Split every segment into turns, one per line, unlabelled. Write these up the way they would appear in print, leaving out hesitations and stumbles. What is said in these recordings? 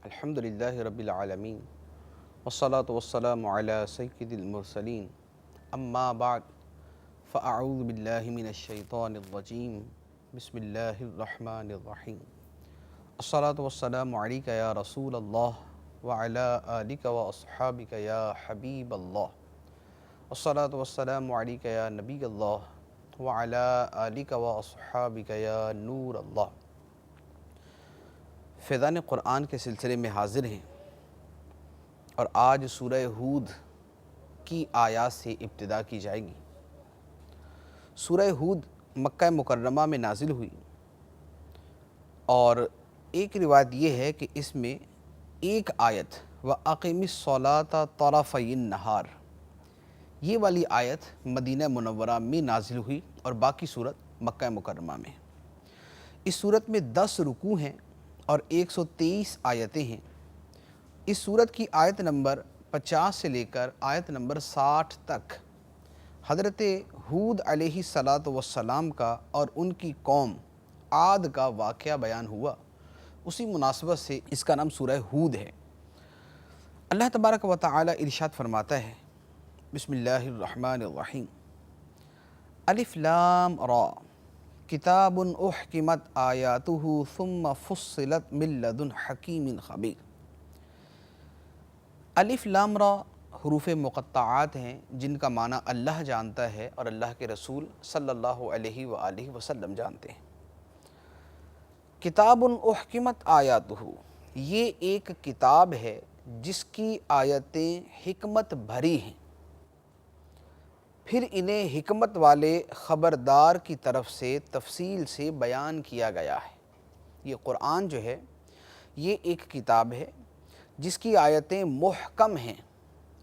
الحمدللہ رب العالمین والصلاة والسلام علی سید المرسلین اما بعد فاعوذ باللہ من الشیطان الرجیم بسم اللہ الرحمن الرحیم الصلاة والسلام علیک یا رسول اللہ وعلی آلک واصحابک یا حبیب اللہ الصلاة والسلام علیک یا نبی اللہ وعلی آلک واصحابک یا نور اللہ۔ فیضان قرآن کے سلسلے میں حاضر ہیں اور آج سورہ ہود کی آیات سے ابتدا کی جائے گی۔ سورہ ہود مکہ مکرمہ میں نازل ہوئی اور ایک روایت یہ ہے کہ اس میں ایک آیت وَأَقِمِ الصَّلَاةَ طَرَفَيِ النَّهَارِ یہ والی آیت مدینہ منورہ میں نازل ہوئی اور باقی صورت مکہ مکرمہ میں۔ اس صورت میں 10 رکوع ہیں اور 123 آیتیں ہیں۔ اس صورت کی آیت نمبر 50 سے لے کر آیت نمبر 60 تک حضرت ہود علیہ السلام کا اور ان کی قوم عاد کا واقعہ بیان ہوا، اسی مناسبت سے اس کا نام سورہ ہود ہے۔ اللہ تبارک و تعالی ارشاد فرماتا ہے، بسم اللہ الرحمن الرحیم، الف لام را کتاب احکمت آیاتہ ثم فصلت من لدن حکیم خبیر۔ الف لام را حروف مقطعات ہیں جن کا معنی اللہ جانتا ہے اور اللہ کے رسول صلی اللہ علیہ وآلہ وسلم جانتے ہیں۔ کتاب احکمت آیاتہ یہ ایک کتاب ہے جس کی آیتیں حکمت بھری ہیں، پھر انہیں حکمت والے خبردار کی طرف سے تفصیل سے بیان کیا گیا ہے۔ یہ قرآن جو ہے یہ ایک کتاب ہے جس کی آیتیں محکم ہیں۔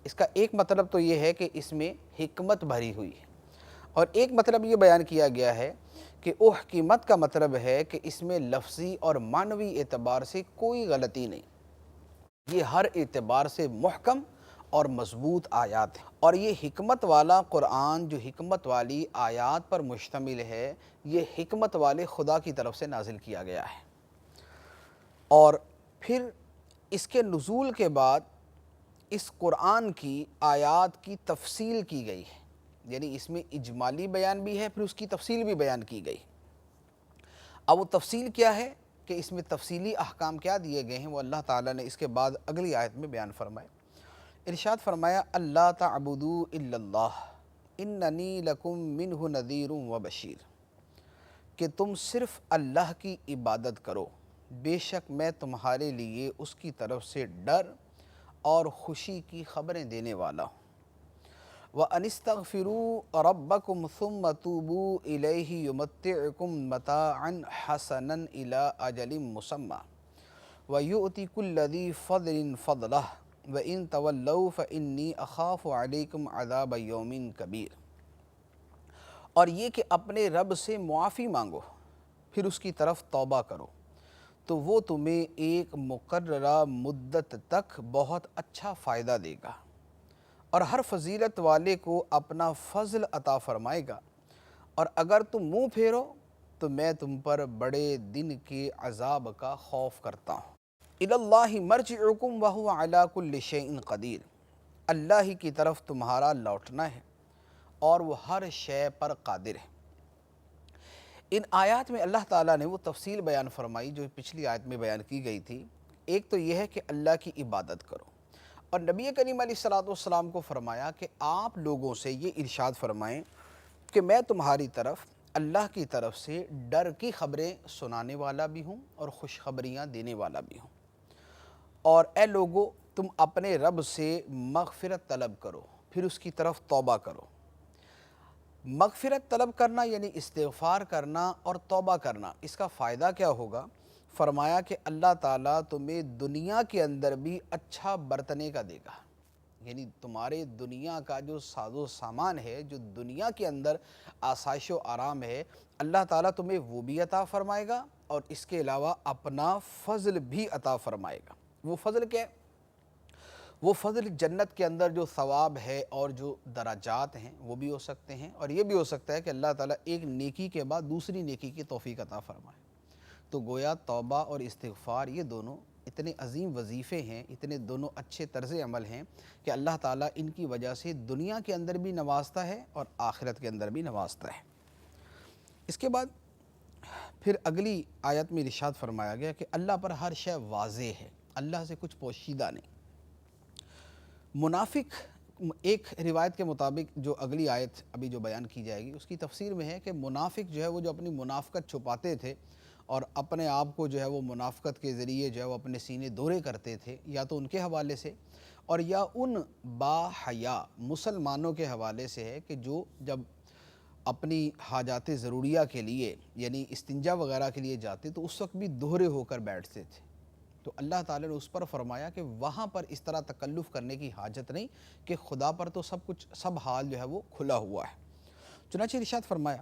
اس کا ایک مطلب تو یہ ہے کہ اس میں حکمت بھری ہوئی ہے، اور ایک مطلب یہ بیان کیا گیا ہے کہ احکمت کا مطلب ہے کہ اس میں لفظی اور معنوی اعتبار سے کوئی غلطی نہیں، یہ ہر اعتبار سے محکم اور مضبوط آیات ہیں۔ اور یہ حکمت والا قرآن جو حکمت والی آیات پر مشتمل ہے، یہ حکمت والے خدا کی طرف سے نازل کیا گیا ہے۔ اور پھر اس کے نزول کے بعد اس قرآن کی آیات کی تفصیل کی گئی ہے، یعنی اس میں اجمالی بیان بھی ہے، پھر اس کی تفصیل بھی بیان کی گئی۔ اب وہ تفصیل کیا ہے کہ اس میں تفصیلی احکام کیا دیے گئے ہیں، وہ اللہ تعالیٰ نے اس کے بعد اگلی آیت میں بیان فرمائے۔ ارشاد فرمایا، اللہ تعبدوا الا اللہ اننی لکم منہ نذیر و بشیر، کہ تم صرف اللہ کی عبادت کرو، بے شک میں تمہارے لیے اس کی طرف سے ڈر اور خوشی کی خبریں دینے والا ہوں۔ وَأَنِ اسْتَغْفِرُوا رَبَّكُمْ ثُمَّ تُوبُوا إِلَيْهِ يُمَتِّعْكُمْ مَتَاعًا حَسَنًا إِلَىٰ أَجَلٍ مُّسَمًّى وَيُؤْتِ كُلَّ ذِي فَضْلٍ فَضْلَهُ وَإِن تَوَلَّوْا فَإِنِّي أَخَافُ عَلَيْكُمْ عَذَابَ يَوْمٍ كَبِيرٍ۔ اور یہ کہ اپنے رب سے معافی مانگو، پھر اس کی طرف توبہ کرو تو وہ تمہیں ایک مقررہ مدت تک بہت اچھا فائدہ دے گا، اور ہر فضیلت والے کو اپنا فضل عطا فرمائے گا، اور اگر تم منہ پھیرو تو میں تم پر بڑے دن کے عذاب کا خوف کرتا ہوں۔ الی اللہ مرجعکم وہو علی کل شیء قدیر، اللہ ہی کی طرف تمہارا لوٹنا ہے اور وہ ہر شے پر قادر ہے۔ ان آیات میں اللہ تعالیٰ نے وہ تفصیل بیان فرمائی جو پچھلی آیت میں بیان کی گئی تھی۔ ایک تو یہ ہے کہ اللہ کی عبادت کرو، اور نبی کریم علیہ السلام کو فرمایا کہ آپ لوگوں سے یہ ارشاد فرمائیں کہ میں تمہاری طرف اللہ کی طرف سے ڈر کی خبریں سنانے والا بھی ہوں اور خوشخبریاں دینے والا بھی ہوں، اور اے لوگو تم اپنے رب سے مغفرت طلب کرو، پھر اس کی طرف توبہ کرو۔ مغفرت طلب کرنا یعنی استغفار کرنا اور توبہ کرنا، اس کا فائدہ کیا ہوگا؟ فرمایا کہ اللہ تعالیٰ تمہیں دنیا کے اندر بھی اچھا برتنے کا دے گا، یعنی تمہارے دنیا کا جو ساز و سامان ہے، جو دنیا کے اندر آسائش و آرام ہے، اللہ تعالیٰ تمہیں وہ بھی عطا فرمائے گا، اور اس کے علاوہ اپنا فضل بھی عطا فرمائے گا۔ وہ فضل کیا ہے؟ وہ فضل جنت کے اندر جو ثواب ہے اور جو درجات ہیں وہ بھی ہو سکتے ہیں، اور یہ بھی ہو سکتا ہے کہ اللہ تعالیٰ ایک نیکی کے بعد دوسری نیکی کی توفیق عطا فرمائے۔ تو گویا توبہ اور استغفار یہ دونوں اتنے عظیم وظیفے ہیں، اتنے دونوں اچھے طرز عمل ہیں کہ اللہ تعالیٰ ان کی وجہ سے دنیا کے اندر بھی نوازتا ہے اور آخرت کے اندر بھی نوازتا ہے۔ اس کے بعد پھر اگلی آیت میں ارشاد فرمایا گیا کہ اللہ پر ہر شے واضح ہے، اللہ سے کچھ پوشیدہ نہیں۔ منافق، ایک روایت کے مطابق جو اگلی آیت ابھی جو بیان کی جائے گی اس کی تفسیر میں ہے کہ منافق جو ہے وہ جو اپنی منافقت چھپاتے تھے اور اپنے آپ کو جو ہے وہ منافقت کے ذریعے جو ہے وہ اپنے سینے دورے کرتے تھے، یا تو ان کے حوالے سے اور یا ان با حیا مسلمانوں کے حوالے سے ہے کہ جو جب اپنی حاجات ضروریہ کے لیے یعنی استنجا وغیرہ کے لیے جاتے تو اس وقت بھی دوہرے ہو کر بیٹھتے تھے۔ تو اللہ تعالیٰ نے اس پر فرمایا کہ وہاں پر اس طرح تکلف کرنے کی حاجت نہیں کہ خدا پر تو سب حال جو ہے وہ کھلا ہوا ہے۔ چنانچہ ارشاد فرمایا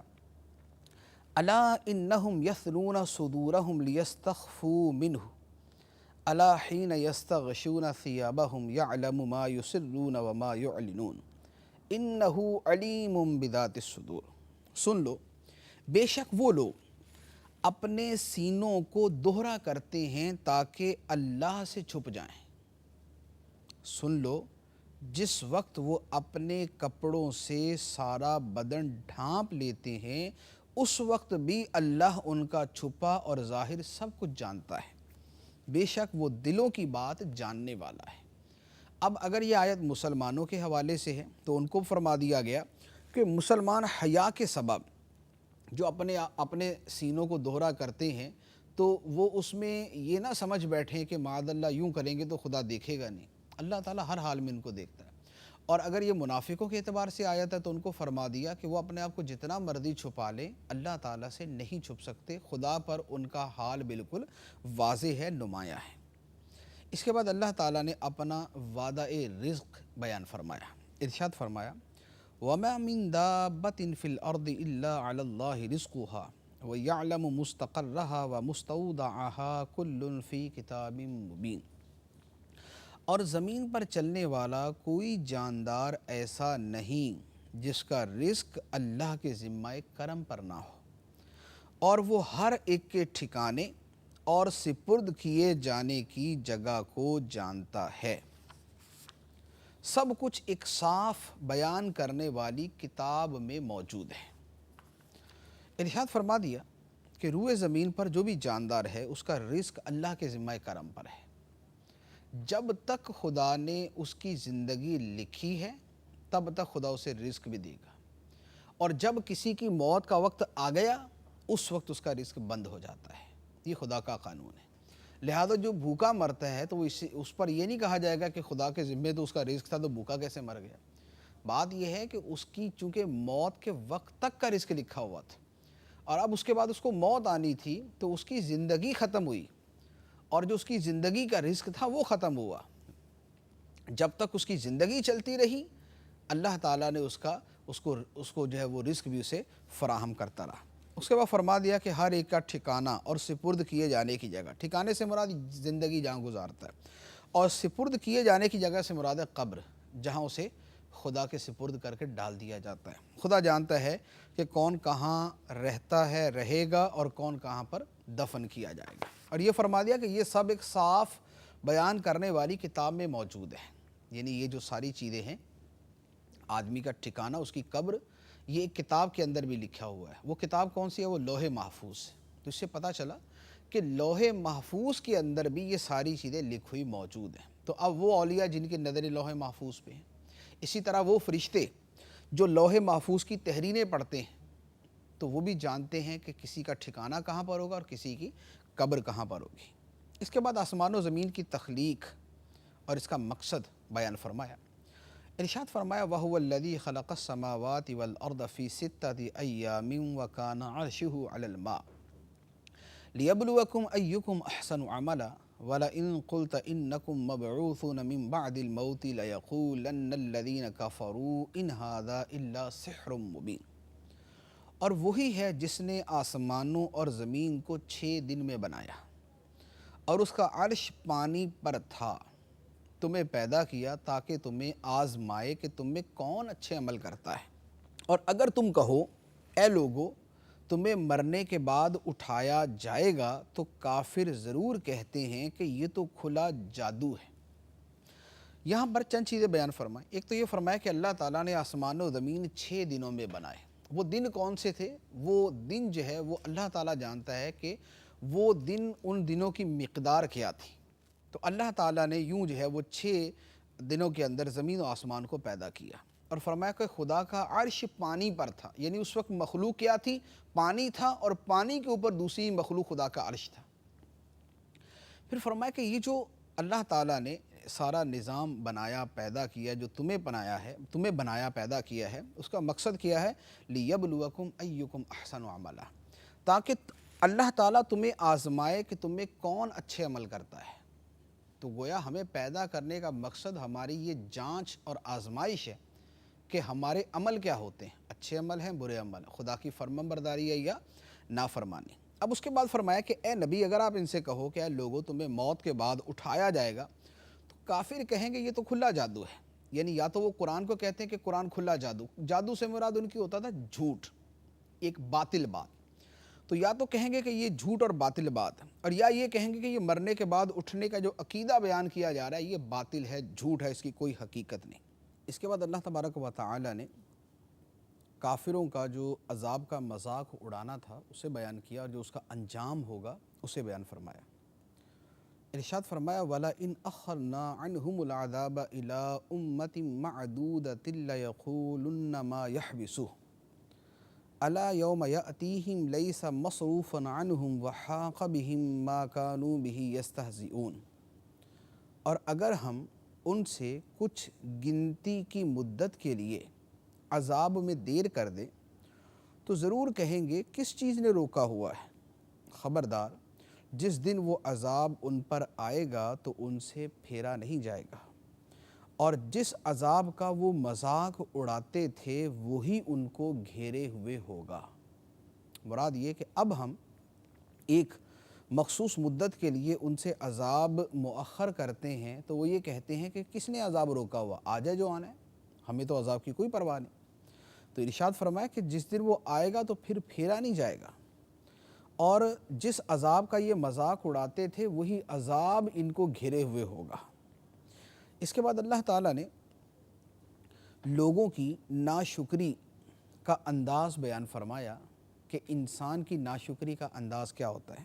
الا انہم یثنون صدورہم لیستخفوا منہ الا حین یستغشون ثیابہم یعلم ما یسرون وما یعلنون انہ علیم بذات الصدور۔ سن لو، بے شک وہ لوگ اپنے سینوں کو دوہرا کرتے ہیں تاکہ اللہ سے چھپ جائیں۔ سن لو، جس وقت وہ اپنے کپڑوں سے سارا بدن ڈھانپ لیتے ہیں اس وقت بھی اللہ ان کا چھپا اور ظاہر سب کچھ جانتا ہے، بے شک وہ دلوں کی بات جاننے والا ہے۔ اب اگر یہ آیت مسلمانوں کے حوالے سے ہے تو ان کو فرما دیا گیا کہ مسلمان حیا کے سبب جو اپنے سینوں کو دوہرا کرتے ہیں تو وہ اس میں یہ نہ سمجھ بیٹھیں کہ معاذ اللہ یوں کریں گے تو خدا دیکھے گا نہیں، اللہ تعالیٰ ہر حال میں ان کو دیکھتا ہے۔ اور اگر یہ منافقوں کے اعتبار سے آیت ہے تو ان کو فرما دیا کہ وہ اپنے آپ کو جتنا مرضی چھپا لیں اللہ تعالیٰ سے نہیں چھپ سکتے، خدا پر ان کا حال بالکل واضح ہے، نمایاں ہے۔ اس کے بعد اللہ تعالیٰ نے اپنا وعدہ رزق بیان فرمایا، ارشاد فرمایا وَمَا مِن دَابَّةٍ فِي الْأَرْضِ إِلَّا عَلَى اللَّهِ رِزْقُهَا وَيَعْلَمُ مُسْتَقَرَّهَا وَمُسْتَوْدَعَهَا كُلٌّ فِي كِتَابٍ مُبِينٍ۔ اور زمین پر چلنے والا کوئی جاندار ایسا نہیں جس کا رزق اللہ کے ذمہ کرم پر نہ ہو، اور وہ ہر ایک کے ٹھکانے اور سپرد کیے جانے کی جگہ کو جانتا ہے۔ سب کچھ ایک صاف بیان کرنے والی کتاب میں موجود ہے۔ ارشاد فرما دیا کہ روئے زمین پر جو بھی جاندار ہے اس کا رزق اللہ کے ذمہ کرم پر ہے۔ جب تک خدا نے اس کی زندگی لکھی ہے تب تک خدا اسے رزق بھی دے گا، اور جب کسی کی موت کا وقت آ گیا اس وقت اس کا رزق بند ہو جاتا ہے۔ یہ خدا کا قانون ہے۔ لہذا جو بھوکا مرتا ہے تو اس پر یہ نہیں کہا جائے گا کہ خدا کے ذمے تو اس کا رزق تھا تو بھوکا کیسے مر گیا۔ بات یہ ہے کہ اس کی چونکہ موت کے وقت تک کا رزق لکھا ہوا تھا اور اب اس کے بعد اس کو موت آنی تھی تو اس کی زندگی ختم ہوئی، اور جو اس کی زندگی کا رزق تھا وہ ختم ہوا۔ جب تک اس کی زندگی چلتی رہی اللہ تعالیٰ نے اس کو جو ہے وہ رزق بھی اسے فراہم کرتا رہا۔ اس کے بعد فرما دیا کہ ہر ایک کا ٹھکانہ اور سپرد کیے جانے کی جگہ، ٹھکانے سے مراد زندگی جہاں گزارتا ہے، اور سپرد کیے جانے کی جگہ سے مراد ہے قبر، جہاں اسے خدا کے سپرد کر کے ڈال دیا جاتا ہے۔ خدا جانتا ہے کہ کون کہاں رہتا ہے، رہے گا، اور کون کہاں پر دفن کیا جائے گا۔ اور یہ فرما دیا کہ یہ سب ایک صاف بیان کرنے والی کتاب میں موجود ہے، یعنی یہ جو ساری چیزیں ہیں، آدمی کا ٹھکانہ، اس کی قبر، یہ ایک کتاب کے اندر بھی لکھا ہوا ہے۔ وہ کتاب کون سی ہے؟ وہ لوح محفوظ ہے۔ تو اس سے پتہ چلا کہ لوح محفوظ کے اندر بھی یہ ساری چیزیں لکھی ہوئی موجود ہیں۔ تو اب وہ اولیاء جن کی نظر لوح محفوظ پہ ہیں، اسی طرح وہ فرشتے جو لوح محفوظ کی تحریریں پڑھتے ہیں تو وہ بھی جانتے ہیں کہ کسی کا ٹھکانہ کہاں پر ہوگا اور کسی کی قبر کہاں پر ہوگی۔ اس کے بعد آسمان و زمین کی تخلیق اور اس کا مقصد بیان فرمایا۔ ارشاد فرمایا وَهُوَ الَّذِي خَلَقَ السَّمَاوَاتِ وَالْأَرْضَ فِي سِتَّةِ أَيَّامٍ وَكَانَ عَرْشُهُ عَلَى الْمَاءِ لِيَبْلُوَكُمْ أَيُّكُمْ أَحْسَنُ عَمَلًا وَلَئِن قُلْتَ إِنَّكُمْ مَبْعُوثُونَ مِنْ بَعْدِ الْمَوْتِ لَيَقُولَنَّ الَّذِينَ كَفَرُوا إِنْ هَذَا إِلَّا سِحْرٌ مُبِينٌ۔ اور وہی ہے جس نے آسمانوں اور زمین کو 6 دن میں بنایا اور اس کا عرش پانی پر تھا، تمہیں پیدا کیا تاکہ تمہیں آزمائے کہ تم میں کون اچھے عمل کرتا ہے۔ اور اگر تم کہو اے لوگو تمہیں مرنے کے بعد اٹھایا جائے گا تو کافر ضرور کہتے ہیں کہ یہ تو کھلا جادو ہے۔ یہاں پر چند چیزیں بیان فرمائیں۔ ایک تو یہ فرمایا کہ اللہ تعالیٰ نے آسمان و زمین 6 دنوں میں بنائے۔ وہ دن کون سے تھے؟ وہ دن جو ہے وہ اللہ تعالیٰ جانتا ہے کہ وہ دن ان دنوں کی مقدار کیا تھی۔ تو اللہ تعالیٰ نے یوں جو ہے وہ 6 دنوں کے اندر زمین و آسمان کو پیدا کیا، اور فرمایا کہ خدا کا عرش پانی پر تھا، یعنی اس وقت مخلوق کیا تھی؟ پانی تھا، اور پانی کے اوپر دوسری مخلوق خدا کا عرش تھا۔ پھر فرمایا کہ یہ جو اللہ تعالیٰ نے سارا نظام بنایا پیدا کیا، جو تمہیں بنایا پیدا کیا ہے، اس کا مقصد کیا ہے؟ لِيَبْلُوَكُمْ أَيُّكُمْ أَحْسَنُ عَمَلًا، تاکہ اللہ تعالیٰ تمہیں آزمائے کہ تمہیں کون اچھے عمل کرتا ہے۔ تو گویا ہمیں پیدا کرنے کا مقصد ہماری یہ جانچ اور آزمائش ہے کہ ہمارے عمل کیا ہوتے ہیں، اچھے عمل ہیں، برے عمل، خدا کی فرمانبرداری ہے یا نافرمانی۔ اب اس کے بعد فرمایا کہ اے نبی، اگر آپ ان سے کہو کہ اے لوگوں تمہیں موت کے بعد اٹھایا جائے گا، تو کافر کہیں گے یہ تو کھلا جادو ہے۔ یعنی یا تو وہ قرآن کو کہتے ہیں کہ قرآن کھلا جادو، جادو سے مراد ان کی ہوتا تھا جھوٹ، ایک باطل بات۔ تو یا تو کہیں گے کہ یہ جھوٹ اور باطل بات، اور یا یہ کہیں گے کہ یہ مرنے کے بعد اٹھنے کا جو عقیدہ بیان کیا جا رہا ہے یہ باطل ہے، جھوٹ ہے، اس کی کوئی حقیقت نہیں۔ اس کے بعد اللہ تبارک و تعالی نے کافروں کا جو عذاب کا مذاق اڑانا تھا اسے بیان کیا، اور جو اس کا انجام ہوگا اسے بیان فرمایا۔ ارشاد فرمایا وَلَئِنْ أَخَّرْنَا عَنْهُمُ الْعَذَابَ إِلَىٰ أُمَّةٍ مَّعْدُودَةٍ لَيَقُولُنَّ مَا يَحْبِسُهُ أَلَا يَوْمَ يَأْتِيهِمْ لَيْسَ مَصْرُوفًا عَنْهُمْ وَحَاقَ بِهِمْ مَا كَانُوا بِهِ يَسْتَهْزِئُونَ، اور اگر ہم ان سے کچھ گنتی کی مدت کے لیے عذاب میں دیر کر دیں تو ضرور کہیں گے کس چیز نے روکا ہوا ہے۔ خبردار، جس دن وہ عذاب ان پر آئے گا تو ان سے پھیرا نہیں جائے گا، اور جس عذاب کا وہ مذاق اڑاتے تھے وہی ان کو گھیرے ہوئے ہوگا۔ مراد یہ کہ اب ہم ایک مخصوص مدت کے لیے ان سے عذاب مؤخر کرتے ہیں تو وہ یہ کہتے ہیں کہ کس نے عذاب روکا ہوا، آ جائے جو آنا ہے، ہمیں تو عذاب کی کوئی پرواہ نہیں۔ تو ارشاد فرمایا کہ جس دن وہ آئے گا تو پھر پھیرا نہیں جائے گا، اور جس عذاب کا یہ مذاق اڑاتے تھے وہی عذاب ان کو گھیرے ہوئے ہوگا۔ اس کے بعد اللہ تعالیٰ نے لوگوں کی ناشکری کا انداز بیان فرمایا کہ انسان کی ناشکری کا انداز کیا ہوتا ہے۔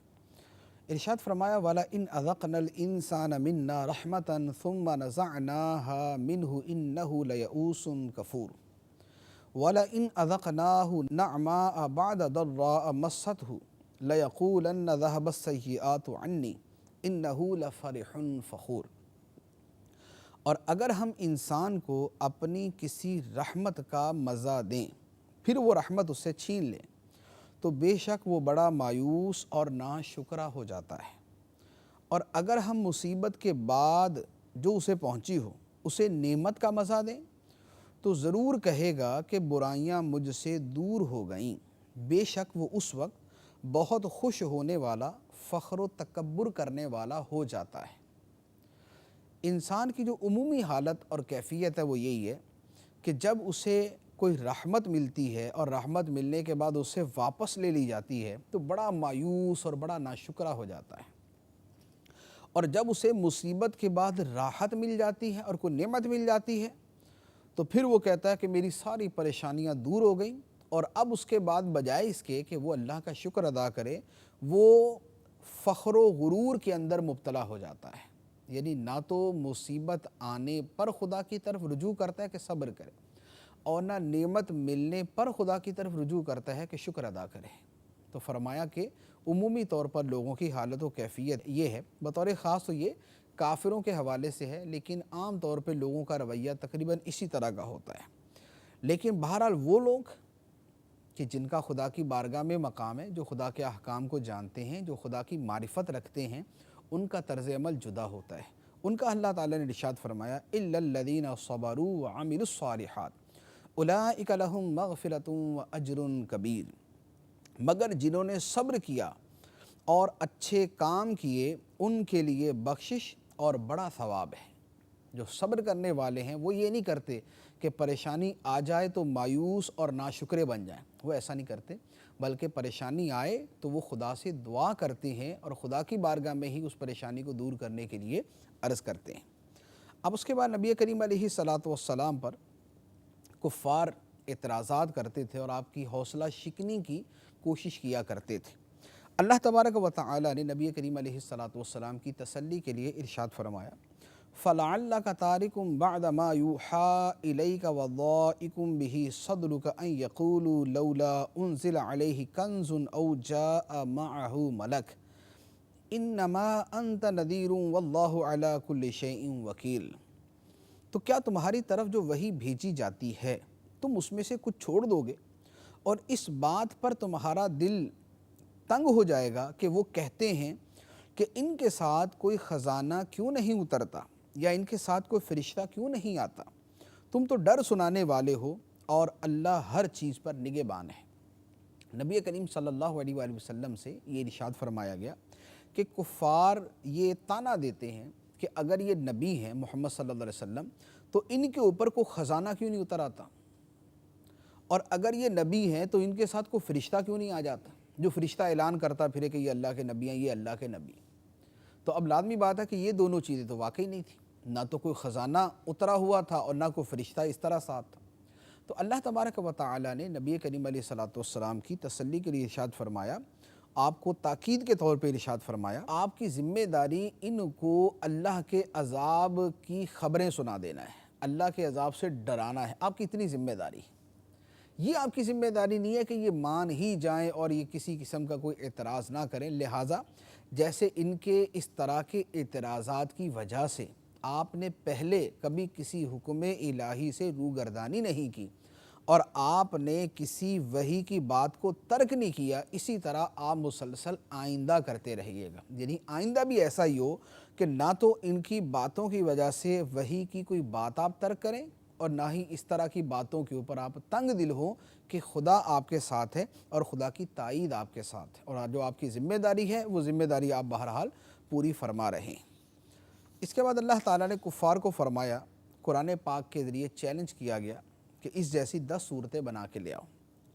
ارشاد فرمایا وَلَئِنْ أَذَقْنَا الْإِنسَانَ مِنَّا رَحْمَةً ثُمَّ نَزَعْنَاهَا مِنْهُ إِنَّهُ لَيَئُوسٌ كَفُورٌ وَلَئِنْ أَذَقْنَاهُ نَعْمَاءَ بَعْدَ ضَرَّاءَ مَسَّتْهُ لَيَقُولَنَّ ذَهَبَ السَّيِّئَاتُ عَنِّي إِنَّهُ لَفَرِحٌ فَخُورٌ، اور اگر ہم انسان کو اپنی کسی رحمت کا مزہ دیں پھر وہ رحمت اس سے چھین لیں تو بے شک وہ بڑا مایوس اور ناشکرا ہو جاتا ہے، اور اگر ہم مصیبت کے بعد جو اسے پہنچی ہو اسے نعمت کا مزہ دیں تو ضرور کہے گا کہ برائیاں مجھ سے دور ہو گئیں، بے شک وہ اس وقت بہت خوش ہونے والا، فخر و تکبر کرنے والا ہو جاتا ہے۔ انسان کی جو عمومی حالت اور کیفیت ہے وہ یہی ہے کہ جب اسے کوئی رحمت ملتی ہے اور رحمت ملنے کے بعد اسے واپس لے لی جاتی ہے تو بڑا مایوس اور بڑا ناشکرا ہو جاتا ہے، اور جب اسے مصیبت کے بعد راحت مل جاتی ہے اور کوئی نعمت مل جاتی ہے تو پھر وہ کہتا ہے کہ میری ساری پریشانیاں دور ہو گئیں، اور اب اس کے بعد بجائے اس کے کہ وہ اللہ کا شکر ادا کرے وہ فخر و غرور کے اندر مبتلا ہو جاتا ہے۔ یعنی نہ تو مصیبت آنے پر خدا کی طرف رجوع کرتا ہے کہ صبر کرے، اور نہ نعمت ملنے پر خدا کی طرف رجوع کرتا ہے کہ شکر ادا کرے۔ تو فرمایا کہ عمومی طور پر لوگوں کی حالت و کیفیت یہ ہے، بطور خاص تو یہ کافروں کے حوالے سے ہے، لیکن عام طور پہ لوگوں کا رویہ تقریباً اسی طرح کا ہوتا ہے۔ لیکن بہرحال وہ لوگ کہ جن کا خدا کی بارگاہ میں مقام ہے، جو خدا کے احکام کو جانتے ہیں، جو خدا کی معرفت رکھتے ہیں، ان کا طرز عمل جدا ہوتا ہے۔ ان کا اللہ تعالیٰ نے ارشاد فرمایا إِلَّا الَّذِينَ صَبَرُوا وَعَمِلُوا الصَّالِحَاتِ أُولَٰئِكَ لَهُم مَّغْفِرَةٌ وَأَجْرٌ كَبِيرٌ، مگر جنہوں نے صبر کیا اور اچھے کام کیے ان کے لیے بخشش اور بڑا ثواب ہے۔ جو صبر کرنے والے ہیں وہ یہ نہیں کرتے کہ پریشانی آ جائے تو مایوس اور ناشکرے بن جائیں، وہ ایسا نہیں کرتے، بلکہ پریشانی آئے تو وہ خدا سے دعا کرتے ہیں اور خدا کی بارگاہ میں ہی اس پریشانی کو دور کرنے کے لیے عرض کرتے ہیں۔ اب اس کے بعد نبی کریم علیہ الصلاۃ والسلام پر کفار اعتراضات کرتے تھے اور آپ کی حوصلہ شکنی کی کوشش کیا کرتے تھے۔ اللہ تبارک و تعالی نے نبی کریم علیہ الصلاۃ والسلام کی تسلی کے لیے ارشاد فرمایا، فَلَعَلَّكَ تَارِكٌ بَعْدَ مَا يُوحَىٰ إِلَيْكَ وَضَائِقٌ بِهِ صَدْرُكَ أَن يَقُولُوا لَوْلَا أُنزِلَ عَلَيْهِ كَنزٌ أَوْ جَاءَ مَعَهُ مَلَكٌ إِنَّمَا أَنْتَ نَذِيرٌ وَاللَّهُ عَلَىٰ كُلِّ شَيْءٍ وَكِيلٌ۔ تو کیا تمہاری طرف جو وحی بھیجی جاتی ہے تم اس میں سے کچھ چھوڑ دو گے اور اس بات پر تمہارا دل تنگ ہو جائے گا کہ وہ کہتے ہیں کہ ان کے ساتھ کوئی خزانہ کیوں نہیں اترتا یا ان کے ساتھ کوئی فرشتہ کیوں نہیں آتا؟ تم تو ڈر سنانے والے ہو اور اللہ ہر چیز پر نگہبان ہے۔ نبی کریم صلی اللہ علیہ وآلہ وسلم سے یہ ارشاد فرمایا گیا کہ کفار یہ طعنہ دیتے ہیں کہ اگر یہ نبی ہیں محمد صلی اللہ علیہ وسلم تو ان کے اوپر کوئی خزانہ کیوں نہیں اتر آتا، اور اگر یہ نبی ہیں تو ان کے ساتھ کوئی فرشتہ کیوں نہیں آ جاتا جو فرشتہ اعلان کرتا پھرے کہ یہ اللہ کے نبی ہیں، یہ اللہ کے نبی ہیں۔ تو اب لازمی بات ہے کہ یہ دونوں چیزیں تو واقعی نہیں تھیں، نہ تو کوئی خزانہ اترا ہوا تھا اور نہ کوئی فرشتہ اس طرح ساتھ تھا۔ تو اللہ تبارک و تعالی نے نبی کریم علیہ الصلاۃ والسلام کی تسلی کے لیے ارشاد فرمایا، آپ کو تاکید کے طور پہ ارشاد فرمایا، آپ کی ذمہ داری ان کو اللہ کے عذاب کی خبریں سنا دینا ہے، اللہ کے عذاب سے ڈرانا ہے، آپ کی اتنی ذمہ داری۔ یہ آپ کی ذمہ داری نہیں ہے کہ یہ مان ہی جائیں اور یہ کسی قسم کا کوئی اعتراض نہ کریں، لہٰذا جیسے ان کے اس طرح کے اعتراضات کی وجہ سے آپ نے پہلے کبھی کسی حکم الہی سے روگردانی نہیں کی اور آپ نے کسی وحی کی بات کو ترک نہیں کیا، اسی طرح آپ مسلسل آئندہ کرتے رہیے گا، یعنی آئندہ بھی ایسا ہی ہو کہ نہ تو ان کی باتوں کی وجہ سے وحی کی کوئی بات آپ ترک کریں اور نہ ہی اس طرح کی باتوں کے اوپر آپ تنگ دل ہوں کہ خدا آپ کے ساتھ ہے اور خدا کی تائید آپ کے ساتھ ہے، اور جو آپ کی ذمہ داری ہے وہ ذمہ داری آپ بہرحال پوری فرما رہے ہیں۔ اس کے بعد اللہ تعالیٰ نے کفار کو فرمایا، قرآن پاک کے ذریعے چیلنج کیا گیا کہ اس جیسی 10 صورتیں بنا کے لے آؤ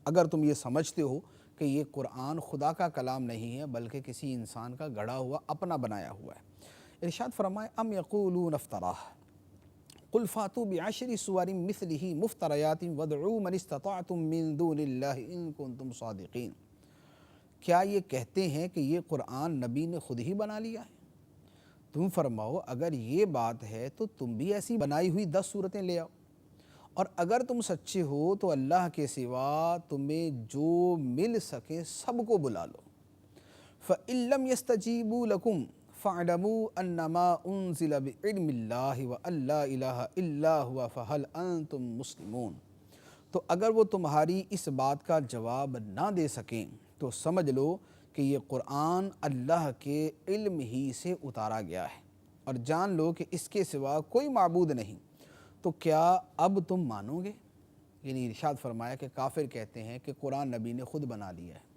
اگر تم یہ سمجھتے ہو کہ یہ قرآن خدا کا کلام نہیں ہے بلکہ کسی انسان کا گڑھا ہوا اپنا بنایا ہوا ہے۔ ارشاد فرمائے، ام یقولون افتراہ قل فاتوا بعشر سور مثلہ مفتریات وادعوا من استطعتم من دون اللہ ان کنتم صادقین۔ کیا یہ کہتے ہیں کہ یہ قرآن نبی نے خود ہی بنا لیا ہے؟ تم فرماؤ اگر یہ بات ہے تو تم بھی ایسی بنائی ہوئی 10 صورتیں لے آؤ، اور اگر تم سچے ہو تو اللہ کے سوا تمہیں جو مل سکے سب کو بلا لو۔ فَإِن لَّمْ يَسْتَجِيبُوا لَكُمْ فَاعْلَمُوا أَنَّمَا أُنزِلَ بِعِلْمِ اللَّهِ وَأَن لَّا إِلَٰهَ إِلَّا هُوَ فَهَلْ أَنتُم مُّسْلِمُونَ۔ تو اگر وہ تمہاری اس بات کا جواب نہ دے سکیں تو سمجھ لو کہ یہ قرآن اللہ کے علم ہی سے اتارا گیا ہے، اور جان لو کہ اس کے سوا کوئی معبود نہیں، تو کیا اب تم مانو گے؟ یعنی ارشاد فرمایا کہ کافر کہتے ہیں کہ قرآن نبی نے خود بنا لیا ہے۔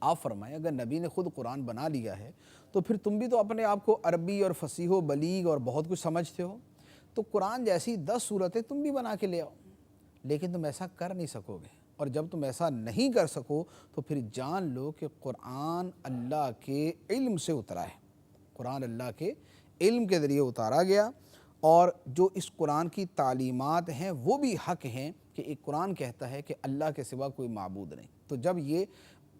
آپ فرمائیں اگر نبی نے خود قرآن بنا لیا ہے تو پھر تم بھی تو اپنے آپ کو عربی اور فصیح و بلیغ اور بہت کچھ سمجھتے ہو، تو قرآن جیسی 10 صورتیں تم بھی بنا کے لے آؤ، لیکن تم ایسا کر نہیں سکو گے، اور جب تم ایسا نہیں کر سکو تو پھر جان لو کہ قرآن اللہ کے علم سے اترا ہے، قرآن اللہ کے علم کے ذریعے اتارا گیا، اور جو اس قرآن کی تعلیمات ہیں وہ بھی حق ہیں کہ ایک قرآن کہتا ہے کہ اللہ کے سوا کوئی معبود نہیں۔ تو جب یہ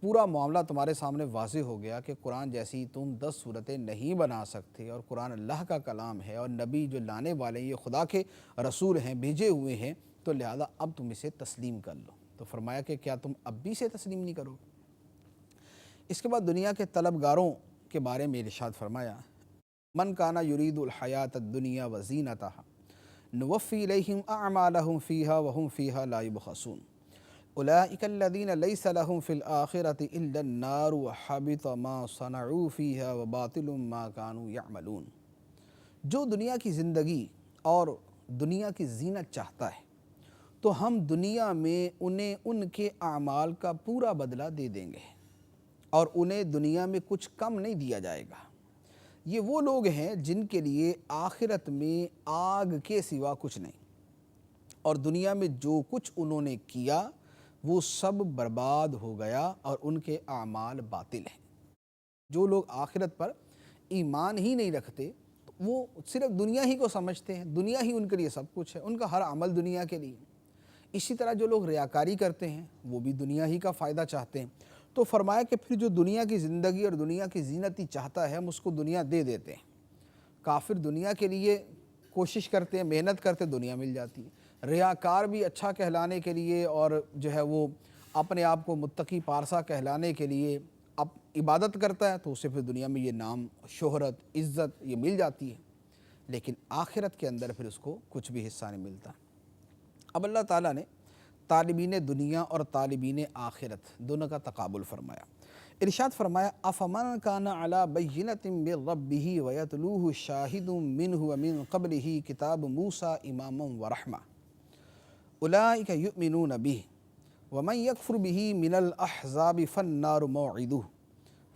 پورا معاملہ تمہارے سامنے واضح ہو گیا کہ قرآن جیسی تم 10 صورتیں نہیں بنا سکتے اور قرآن اللہ کا کلام ہے اور نبی جو لانے والے ہیں یہ خدا کے رسول ہیں، بھیجے ہوئے ہیں، تو لہذا اب تم اسے تسلیم کر لو۔ تو فرمایا کہ کیا تم اب بھی اسے تسلیم نہیں کرو گے؟ اس کے بعد دنیا کے طلبگاروں کے بارے میں ارشاد فرمایا، من کانا یرید الحیات الدنیا وزینتہا نوفی الیہم اعمالہم فیہا وہم فیہا لا یبخسون اولئک الذین لیس لہم فی الآخرۃ الا النار وحبط ما صنعوا فیہا وباطل ما کانوا یعملون۔ جو دنیا کی زندگی اور دنیا کی زینت چاہتا ہے تو ہم دنیا میں انہیں ان کے اعمال کا پورا بدلہ دے دیں گے اور انہیں دنیا میں کچھ کم نہیں دیا جائے گا، یہ وہ لوگ ہیں جن کے لیے آخرت میں آگ کے سوا کچھ نہیں، اور دنیا میں جو کچھ انہوں نے کیا وہ سب برباد ہو گیا اور ان کے اعمال باطل ہیں۔ جو لوگ آخرت پر ایمان ہی نہیں رکھتے وہ صرف دنیا ہی کو سمجھتے ہیں، دنیا ہی ان کے لیے سب کچھ ہے، ان کا ہر عمل دنیا کے لیے۔ اسی طرح جو لوگ ریاکاری کرتے ہیں وہ بھی دنیا ہی کا فائدہ چاہتے ہیں۔ تو فرمایا کہ پھر جو دنیا کی زندگی اور دنیا کی زینت ہی چاہتا ہے ہم اس کو دنیا دے دیتے ہیں۔ کافر دنیا کے لیے کوشش کرتے ہیں، محنت کرتے، دنیا مل جاتی ہے۔ ریاکار بھی اچھا کہلانے کے لیے اور جو ہے وہ اپنے آپ کو متقی پارسا کہلانے کے لیے اب عبادت کرتا ہے تو اسے پھر دنیا میں یہ نام، شہرت، عزت یہ مل جاتی ہے، لیکن آخرت کے اندر پھر اس کو کچھ بھی حصہ نہیں ملتا۔ اب اللہ تعالیٰ نے طالبین دنیا اور طالبین آخرت دونوں کا تقابل فرمایا۔ ارشاد فرمایا افمن کان علی بینۃ من ربہ ویتلوہ شاہد منہ ومن قبلہ کتاب موسیٰ اماما ورحمہ اولئک یؤمنون بہ ومن یکفر بہ من الاحزاب فالنار موعدہ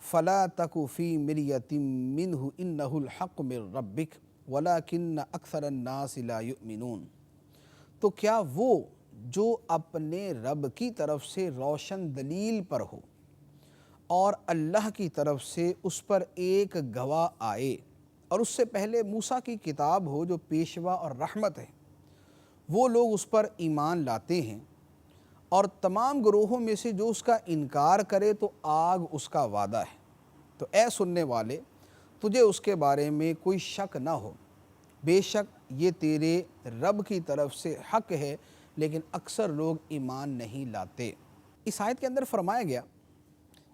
فلا تک فی مریۃ منہ انہ الحق من ربک ولکن اکثر الناس لا یؤمنون۔ تو کیا وہ جو اپنے رب کی طرف سے روشن دلیل پر ہو اور اللہ کی طرف سے اس پر ایک گواہ آئے اور اس سے پہلے موسیٰ کی کتاب ہو جو پیشوا اور رحمت ہے، وہ لوگ اس پر ایمان لاتے ہیں، اور تمام گروہوں میں سے جو اس کا انکار کرے تو آگ اس کا وعدہ ہے۔ تو اے سننے والے، تجھے اس کے بارے میں کوئی شک نہ ہو، بے شک یہ تیرے رب کی طرف سے حق ہے، لیکن اکثر لوگ ایمان نہیں لاتے۔ اس آیت کے اندر فرمایا گیا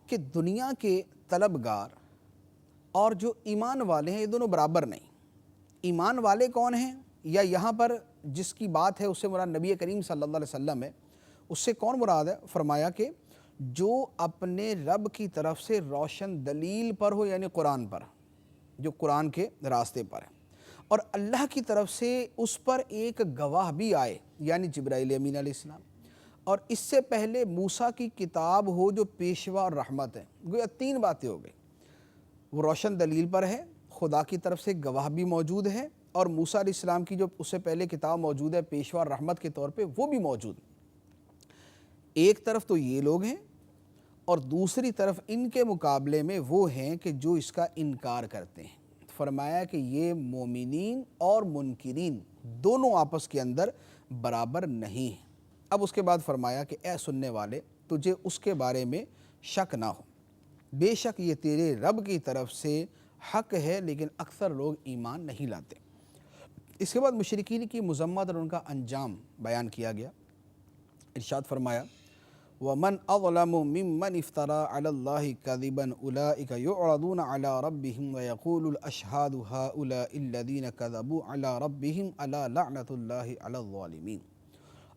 کہ دنیا کے طلبگار اور جو ایمان والے ہیں یہ دونوں برابر نہیں۔ ایمان والے کون ہیں، یا یہاں پر جس کی بات ہے اس سے مراد نبی کریم صلی اللہ علیہ وسلم ہے، اس سے کون مراد ہے؟ فرمایا کہ جو اپنے رب کی طرف سے روشن دلیل پر ہو، یعنی قرآن پر، جو قرآن کے راستے پر ہے، اور اللہ کی طرف سے اس پر ایک گواہ بھی آئے، یعنی جبرائیل امین علیہ السلام، اور اس سے پہلے موسیٰ کی کتاب ہو جو پیشوا اور رحمت ہے۔ گویا تین باتیں ہو گئی، وہ روشن دلیل پر ہے، خدا کی طرف سے گواہ بھی موجود ہے، اور موسیٰ علیہ السلام کی جو اس سے پہلے کتاب موجود ہے پیشوا اور رحمت کے طور پہ وہ بھی موجود۔ ایک طرف تو یہ لوگ ہیں، اور دوسری طرف ان کے مقابلے میں وہ ہیں کہ جو اس کا انکار کرتے ہیں۔ فرمایا کہ یہ مومنین اور منکرین دونوں آپس کے اندر برابر نہیں ہیں۔ اب اس کے بعد فرمایا کہ اے سننے والے، تجھے اس کے بارے میں شک نہ ہو، بے شک یہ تیرے رب کی طرف سے حق ہے، لیکن اکثر لوگ ایمان نہیں لاتے۔ اس کے بعد مشرکین کی مذمت اور ان کا انجام بیان کیا گیا۔ ارشاد فرمایا وَمَنْ أَظْلَمُ مِمَّنِ افْتَرَىٰ عَلَى اللَّهِ كَذِبًا أُولَٰئِكَ يُعْرَضُونَ عَلَىٰ رَبِّهِمْ وَيَقُولُ الْأَشْهَادُ هَٰؤُلَاءِ الَّذِينَ كَذَبُوا عَلَىٰ رَبِّهِمْ أَلَا لَعْنَةُ اللَّهِ عَلَى الظَّالِمِينَ۔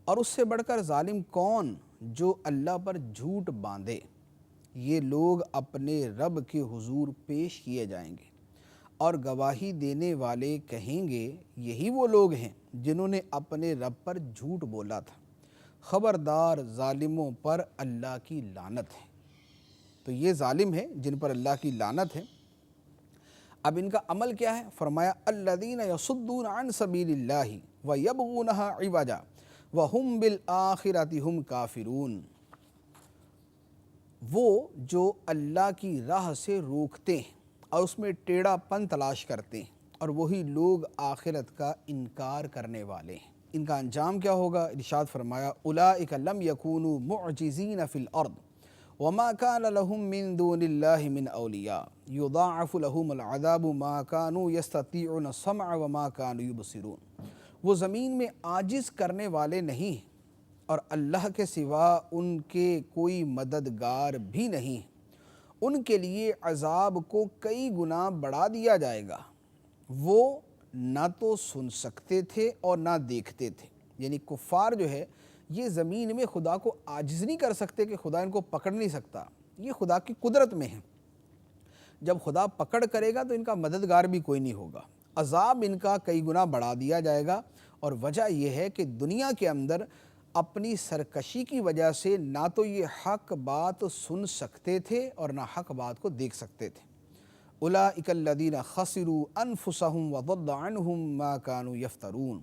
اور اس سے بڑھ کر ظالم کون جو اللہ پر جھوٹ باندھے، یہ لوگ اپنے رب کے حضور پیش کیے جائیں گے اور گواہی دینے والے کہیں گے یہی وہ لوگ ہیں جنہوں نے اپنے رب پر جھوٹ بولا تھا، خبردار ظالموں پر اللہ کی لعنت ہے۔ تو یہ ظالم ہیں جن پر اللہ کی لعنت ہے۔ اب ان کا عمل کیا ہے؟ فرمایا الذین یصدون عن سبیل اللہ ویبغونہا عوجا وہم بالآخرۃ ہم کافرون۔ وہ جو اللہ کی راہ سے روکتے ہیں اور اس میں ٹیڑھا پن تلاش کرتے ہیں، اور وہی لوگ آخرت کا انکار کرنے والے ہیں۔ ان کا انجام کیا ہوگا؟ ارشاد فرمایا اولئک لم یکونوا معجزین فی الارض وما کان لهم من دون اللہ من اولیاء یضاعف لهم العذاب ما كانوا یستطیعون السمع وما كانوا یبصرون۔ وہ زمین میں عاجز کرنے والے نہیں ہیں، اور اللہ کے سوا ان کے کوئی مددگار بھی نہیں ہے۔ ان کے لیے عذاب کو کئی گنا بڑھا دیا جائے گا، وہ نہ تو سن سکتے تھے اور نہ دیکھتے تھے۔ یعنی کفار جو ہے یہ زمین میں خدا کو عاجز نہیں کر سکتے کہ خدا ان کو پکڑ نہیں سکتا، یہ خدا کی قدرت میں ہے۔ جب خدا پکڑ کرے گا تو ان کا مددگار بھی کوئی نہیں ہوگا، عذاب ان کا کئی گنا بڑھا دیا جائے گا۔ اور وجہ یہ ہے کہ دنیا کے اندر اپنی سرکشی کی وجہ سے نہ تو یہ حق بات سن سکتے تھے اور نہ حق بات کو دیکھ سکتے تھے۔ اولئک الذین خسروا انفسهم وضل عنہم ما كانوا یفترون،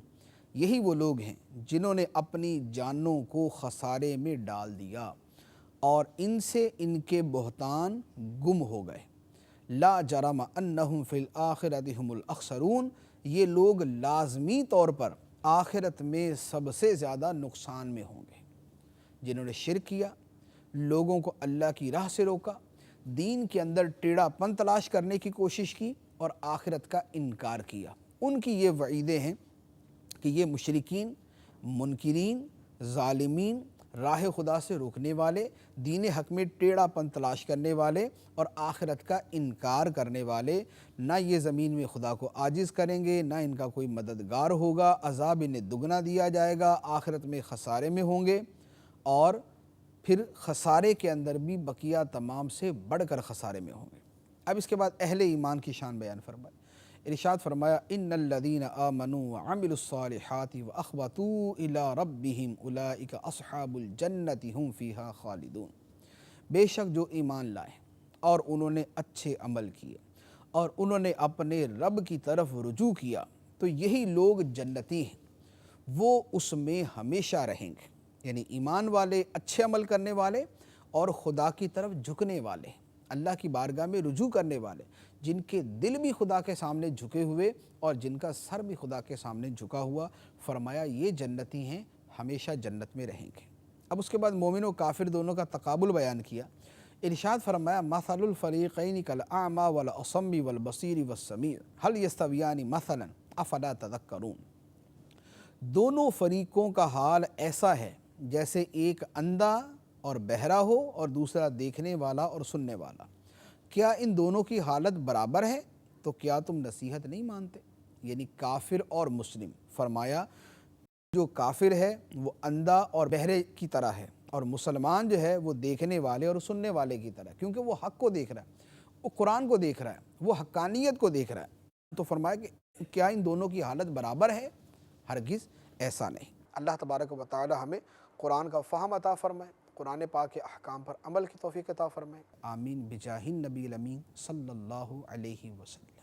یہی وہ لوگ ہیں جنہوں نے اپنی جانوں کو خسارے میں ڈال دیا اور ان سے ان کے بہتان گم ہو گئے۔ لا جرم انہم فی الآخرۃ ھم الاخسرون، یہ لوگ لازمی طور پر آخرت میں سب سے زیادہ نقصان میں ہوں گے۔ جنہوں نے شرک کیا، لوگوں کو اللہ کی راہ سے روکا، دین کے اندر ٹیڑھا پن تلاش کرنے کی کوشش کی اور آخرت کا انکار کیا، ان کی یہ وعیدیں ہیں کہ یہ مشرکین، منکرین، ظالمین، راہ خدا سے روکنے والے، دین حق میں ٹیڑھا پن تلاش کرنے والے اور آخرت کا انکار کرنے والے، نہ یہ زمین میں خدا کو عاجز کریں گے، نہ ان کا کوئی مددگار ہوگا، عذاب انہیں دگنا دیا جائے گا، آخرت میں خسارے میں ہوں گے، اور پھر خسارے کے اندر بھی بقیہ تمام سے بڑھ کر خسارے میں ہوں گے۔ اب اس کے بعد اہل ایمان کی شان بیان فرمائی۔ ارشاد فرمایا ان الذین آمنوا وعملوا الصالحات واخبتوا الی ربہم اولئک اصحاب الجنۃ ھم فیہا خالدون، بے شک جو ایمان لائے اور انہوں نے اچھے عمل کیے اور انہوں نے اپنے رب کی طرف رجوع کیا تو یہی لوگ جنتی ہیں، وہ اس میں ہمیشہ رہیں گے۔ یعنی ایمان والے، اچھے عمل کرنے والے اور خدا کی طرف جھکنے والے، اللہ کی بارگاہ میں رجوع کرنے والے، جن کے دل بھی خدا کے سامنے جھکے ہوئے اور جن کا سر بھی خدا کے سامنے جھکا ہوا، فرمایا یہ جنتی ہیں، ہمیشہ جنت میں رہیں گے۔ اب اس کے بعد مومن و کافر دونوں کا تقابل بیان کیا۔ ارشاد فرمایا مثل الفریقین کالاعمی والاصم والبصیر والسمیع هل یستویان مثلا افلا تذکرون، دونوں فریقوں کا حال ایسا ہے جیسے ایک اندھا اور بہرا ہو اور دوسرا دیکھنے والا اور سننے والا، کیا ان دونوں کی حالت برابر ہے؟ تو کیا تم نصیحت نہیں مانتے؟ یعنی کافر اور مسلم۔ فرمایا جو کافر ہے وہ اندھا اور بہرے کی طرح ہے، اور مسلمان جو ہے وہ دیکھنے والے اور سننے والے کی طرح، کیونکہ وہ حق کو دیکھ رہا ہے، وہ قرآن کو دیکھ رہا ہے، وہ حقانیت کو دیکھ رہا ہے۔ تو فرمایا کہ کیا ان دونوں کی حالت برابر ہے؟ ہرگز ایسا نہیں۔ اللہ تبارک و تعالی ہمیں قرآن کا فہم عطا فرمائے، قرآن پاک کے احکام پر عمل کی توفیق عطا فرمائے، آمین بجاہ النبی الامین صلی اللہ علیہ وسلم۔